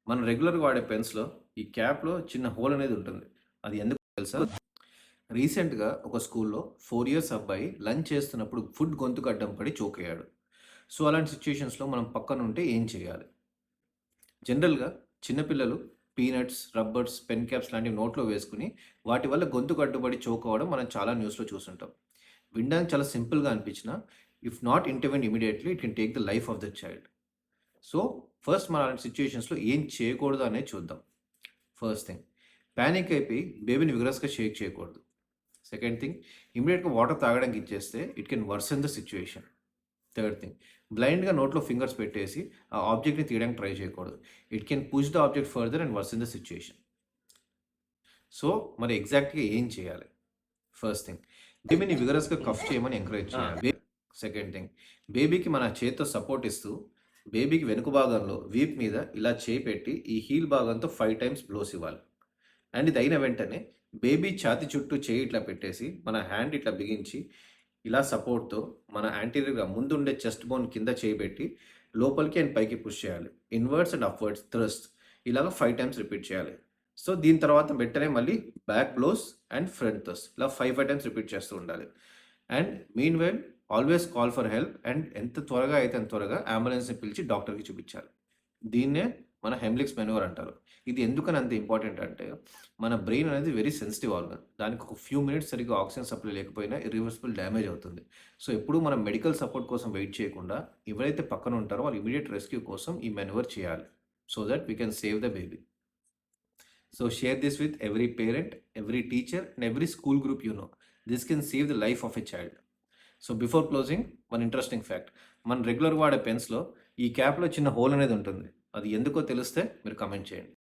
మనం రెగ్యులర్‌గా వాడే పెన్స్‌లో ఈ క్యాప్‌లో చిన్న హోల్ అనేది ఉంటుంది. అది ఎందుకో తెలుసా? రీసెంట్‌గా ఒక స్కూల్‌లో 4 ఇయర్స్ అబ్బాయి లంచ్ చేస్తున్నప్పుడు ఫుడ్ గొంతుకు అడ్డం పడి చోకయ్యాడు. సో, అలాంటి సిట్యుయేషన్స్‌లో మనం పక్కనుంటే ఏం చేయాలి? జనరల్‌గా చిన్న పిల్లలు పీనట్స్, రబ్బర్స్, పెన్ క్యాప్స్ లాంటివి నోట్లో వేసుకొని వాటి వల్ల గొంతుకు అడ్డుపడి చోక్ అవ్వడం మనం చాలా న్యూస్‌లో చూసుంటాం. వినడానికి చాలా సింపుల్‌గా అనిపించినా if not intervene immediately it can take the life of the child. So, first మనం అలాంటి సిట్యుయేషన్స్‌లో ఏం చేయకూడదు అనేది చూద్దాం. ఫస్ట్ థింగ్, పానిక్ అయిపోయి బేబీని విగరస్‌గా షేక్ చేయకూడదు. సెకండ్ థింగ్, ఇమ్మీడియేట్‌గా వాటర్ తాగడానికి ఇచ్చేస్తే it can worsen the situation. Third thing, బ్లైండ్‌గా నోట్లో ఫింగర్స్ పెట్టేసి ఆ ఆబ్జెక్ట్‌ని తీయడానికి ట్రై చేయకూడదు. It can push the object further and worsen the situation. So, మరి ఎగ్జాక్ట్‌గా ఏం చేయాలి? ఫస్ట్ థింగ్, బేబీని విగరస్‌గా కఫ్ చేయమని ఎంకరేజ్ చేయాలి. సెకండ్ థింగ్, బేబీకి మన చేత్తో సపోర్ట్ ఇస్తూ బేబీకి వెనుక భాగంలో వీప్ మీద ఇలా చేయి పెట్టి ఈ హీల్ భాగంతో 5 టైమ్స్ బ్లోస్ ఇవ్వాలి. అండ్ ఇది అయిన వెంటనే బేబీ ఛాతీ చుట్టూ చేయి ఇట్లా పెట్టేసి మన హ్యాండ్ ఇట్లా బిగించి ఇలా సపోర్ట్‌తో మన యాంటీరియర్‌గా ముందుండే చెస్ట్ బోన్ కింద చేయి పెట్టి లోపలికి అండ్ పైకి పుష్ చేయాలి. ఇన్వర్డ్స్ అండ్ అప్వర్డ్స్ థ్రస్ట్ ఇలాగ 5 టైమ్స్ రిపీట్ చేయాలి. సో, దీని తర్వాత వెంటనే మళ్ళీ back blows and front thrust ఇలా 5 టైమ్స్ రిపీట్ చేస్తూ ఉండాలి. And meanwhile always call for help and ఎంత త్వరగా అయితే అంత త్వరగా అంబులెన్స్‌ని పిలిచి డాక్టర్‌కి చూపించాలి. దీన్నే మన హెమ్లిక్స్ మెనూవర్ అంటారు. ఇది ఎందుకని అంత ఇంపార్టెంట్ అంటే, మన బ్రెయిన్ అనేది వెరీ సెన్సిటివ్ ఆర్గాన్. దానికి ఒక ఫ్యూ మినిట్స్ సరిగ్గా ఆక్సిజన్ సప్లై లేకపోయినా ఇర్రివర్సిబుల్ డ్యామేజ్ అవుతుంది. సో, ఎప్పుడూ మనం మెడికల్ సపోర్ట్ కోసం వెయిట్ చేయకుండా ఎవరైతే పక్కన ఉంటారో వాళ్ళు ఇమ్మీడియేట్ రెస్క్యూ కోసం ఈ మెనూవర్ చేయాలి. So that we can save the baby. So, share this with every parent, every teacher and every school group you know. This can save the life of a child. So, before closing one interesting fact. మనం రెగ్యులర్‌గా వాడే పెన్స్‌లో ఈ క్యాప్‌లో చిన్న whole అనేది ఉంటుంది. అది ఎందుకో తెలిస్తే మీరు కామెంట్ చేయండి.